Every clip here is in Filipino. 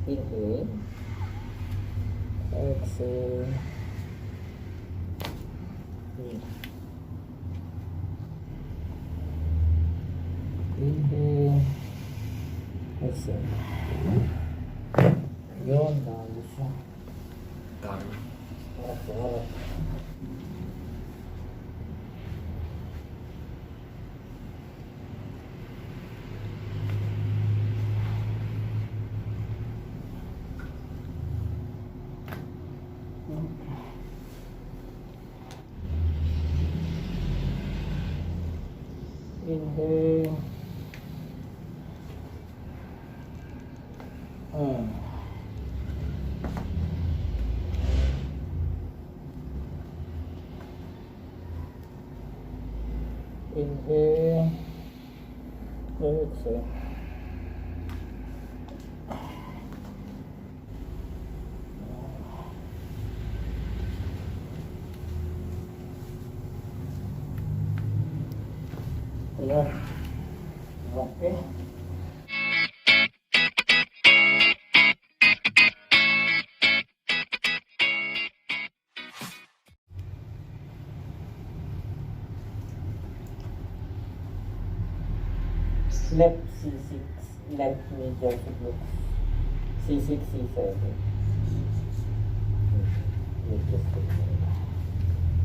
Inhale. Exhale. Inhale. Exhale. Yun, dami siya. Dami. Harap. Inhale. Inhale. Exhale. Ayan. Okay. Left C6, left medial sublux. C6, C7.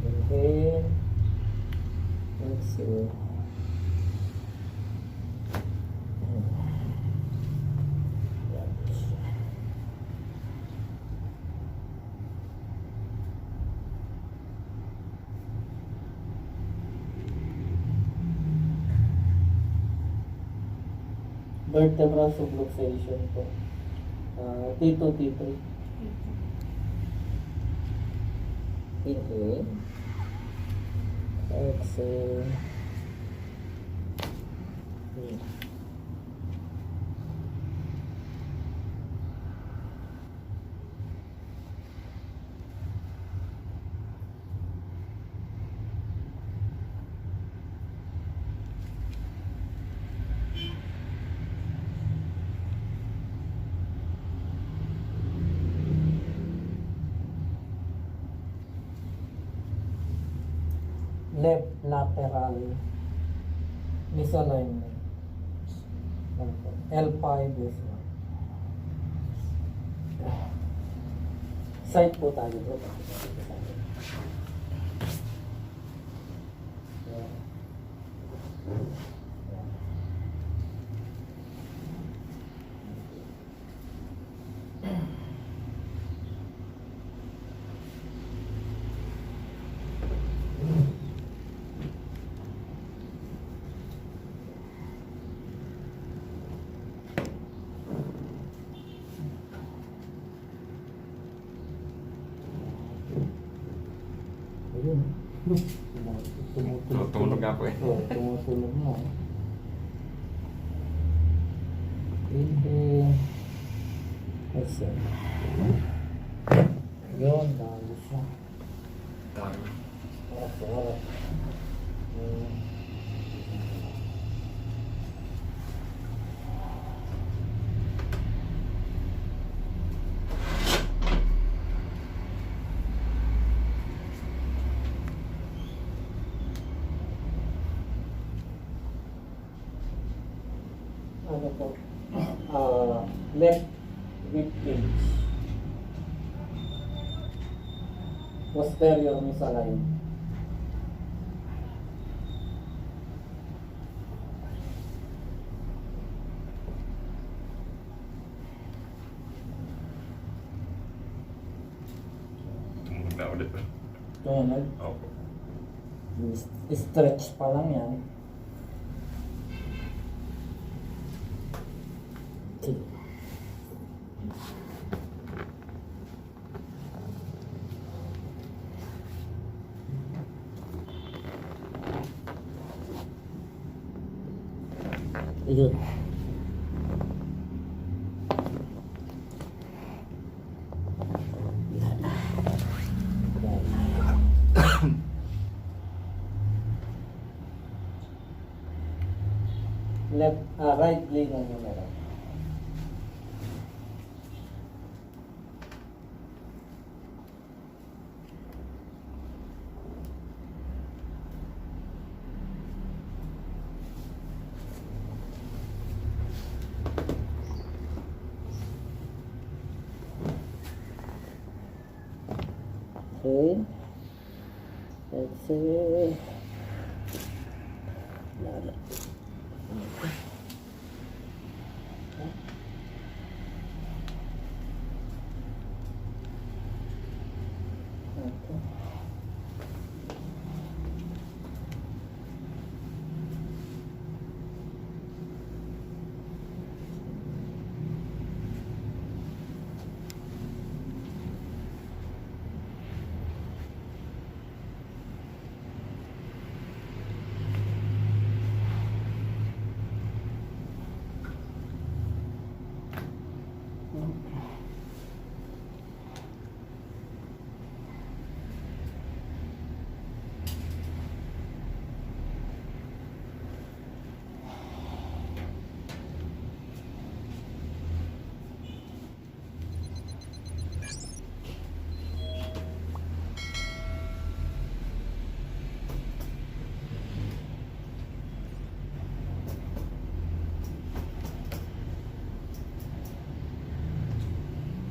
Inhale. Exhale. Vertebral subluxation po. T2, T3. Inhale. Exhale. Left lateral misalignment. L5 is side po tayo bro. Ayun. Tumutulog ako eh. Oo, tumutulog mo. Inhale. Exhale. Yun, dami siya. Dami. Harap. Ano po? Left rib cage. Posterior misaligned. Tumulog na ulit. Tunod. Opo. Stretch pa lang yan. Sige. Yun. Left, right leg ang numero. Inhale. Exhale. Lala. Okay.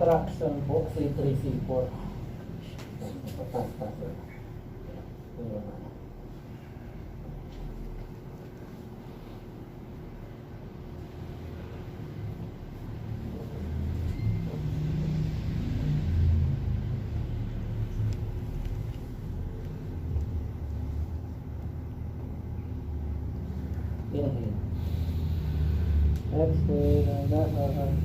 Traction po, C3, C4. Patas. Inhale. Exhale.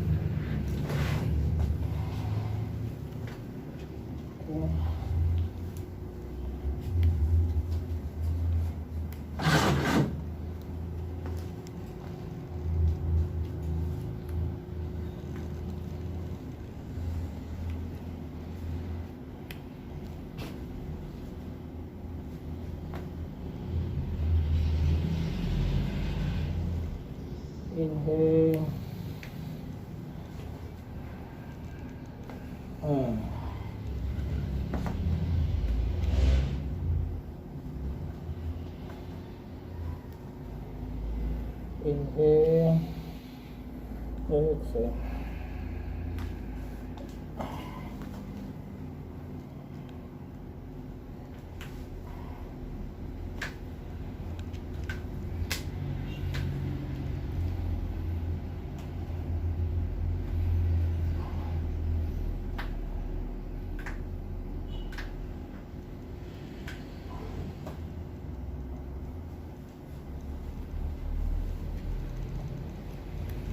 Inhale. Inhale. Exhale.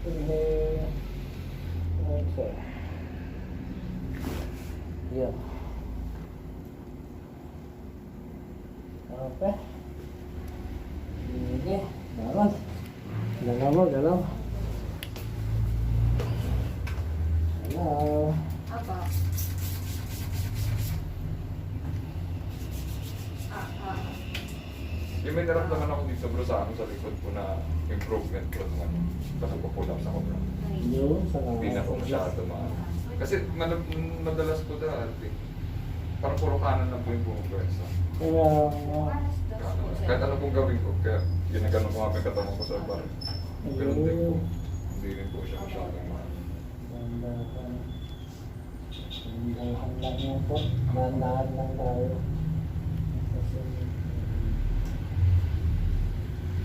Inhale. Exhale. Yeah. Okay. Sige. Dalam. Galaw. Apa? Yung may naramdaman ako dito bro sa likod ko na improvement bro naman. Kasi po-pull up sa bro. Yun. Hindi na po masyado Kasi madalas ko dati. Parang puro kanan lang po yung pumupwesa. Kaya, Kahit ano pong gawin ko, kaya ginagano ko nga may katawan ko sa bar. Pero hindi rin po siya masyadong Dahan lang yan po. Dahan lang tayo.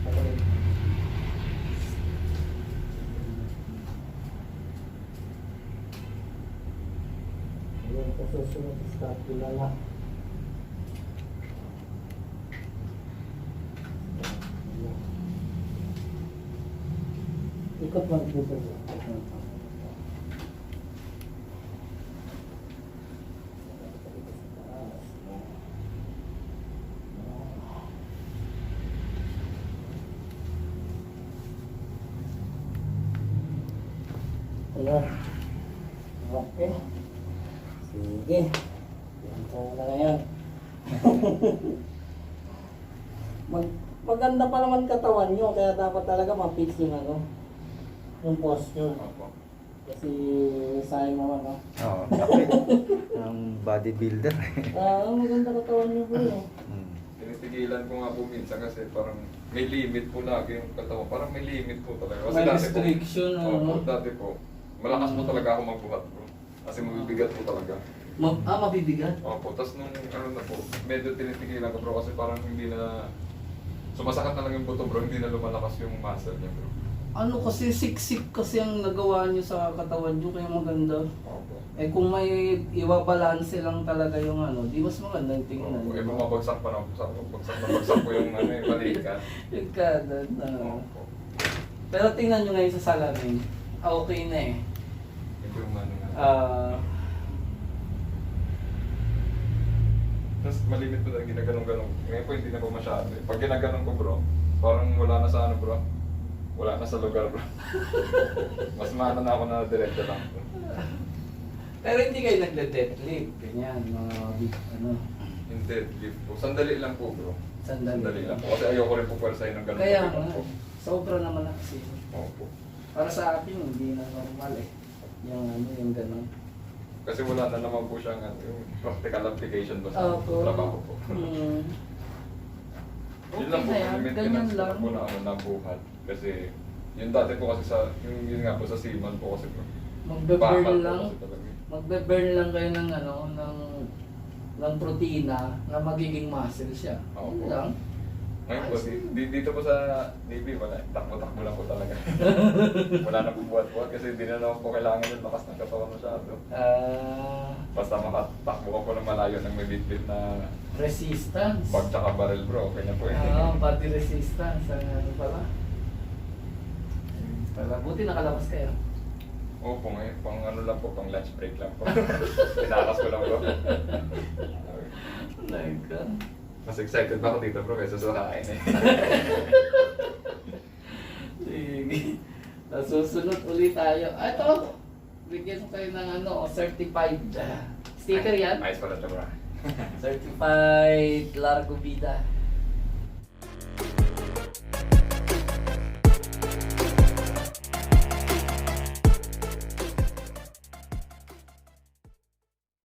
Kasi, ayun, susunod scapula na. Ikot man dito. Ayan. Okay. Sige. Ganito na ngayon. Maganda pa naman katawan nyo, kaya dapat talaga ma-fix yung ano, yung posture. Opo. Kasi sayang naman, no? Oo, ang bodybuilder. Maganda katawan nyo po yun. Tinitigilan ko nga po minsan kasi parang may limit po lagi yung katawan. Parang may limit po talaga. Kasi May dati restriction, po, ano? dati po, malakas po talaga ako magbuhat po. Kasi mabibigat po talaga. Mabibigat. Opo, tapos nung ano na po, medyo tinitigilan ko bro kasi parang hindi na, sumasakat na lang yung buto bro, hindi na lumalakas yung muscle niya bro. Ano kasi siksik kasi ang nagawa niyo sa katawan niyo kaya maganda. Opo. Eh kung may iwabalanse lang talaga yung ano, di mas maganda yung tingnan. Opo, di eh ba? bumabagsak pa na, bagsak po yung ano yung balikat. Yung kanan. Opo. Pero tingnan nyo ngayon sa salamin. Okay na eh. Ito yung ano nga. Tapos malimit po na ginaganon-ganon. Ngayon po hindi na po masyado eh. Pag ginaganon ko bro, parang wala na sa ano bro. Wala na sa lugar bro. Mas maano na ako na direkta lang bro. Pero hindi kayo nagde-deadlift. Ganyan, mga big ano. Yung deadlift po. Sandali lang po bro. Sandali lang po. Kasi ayoko rin po pwersahin ng ganun. Kaya po. nga, sobra naman na kasi. Opo. Para sa akin, hindi na normal eh. Yung ano, yung gano'n. Kasi wala na naman po siyang ano, yung practical application ba sa Opo. trabaho po. Hmm. Yun Okay lang po, na yan, yung ganyan maintenance lang. po na ano, nabuhat. Kasi yung dati po kasi sa, yun nga po sa seaman po kasi po. Magbe-burn bakal po lang. kasi talaga. Magbe-burn lang kayo ng ano, ng protina na magiging muscle siya. Opo. Yun lang. Ngayon po, dito po sa Navy, wala, takbo-takbo lang po talaga. Wala na po buhat-buhat kasi hindi na naman po kailangan yung lakas ng katawan masyado. Basta makatakbo ka po ng malayo ng may bit-bit na Resistance. bag tsaka barrel bro, okay na po eh. Body resistance. Ano pala? Buti nakalabas kayo. Opo ngayon, pang ano lang po, pang lunch break lang po. Pinakas ko lang bro. My God. Mas excited pa ako dito bro kaysa sa kain eh. Sige. Susunod ulit tayo. Ito, bigyan ko kayo ng ano, certified sticker yan. Ayos pala ito bro. Certified Largo Vida.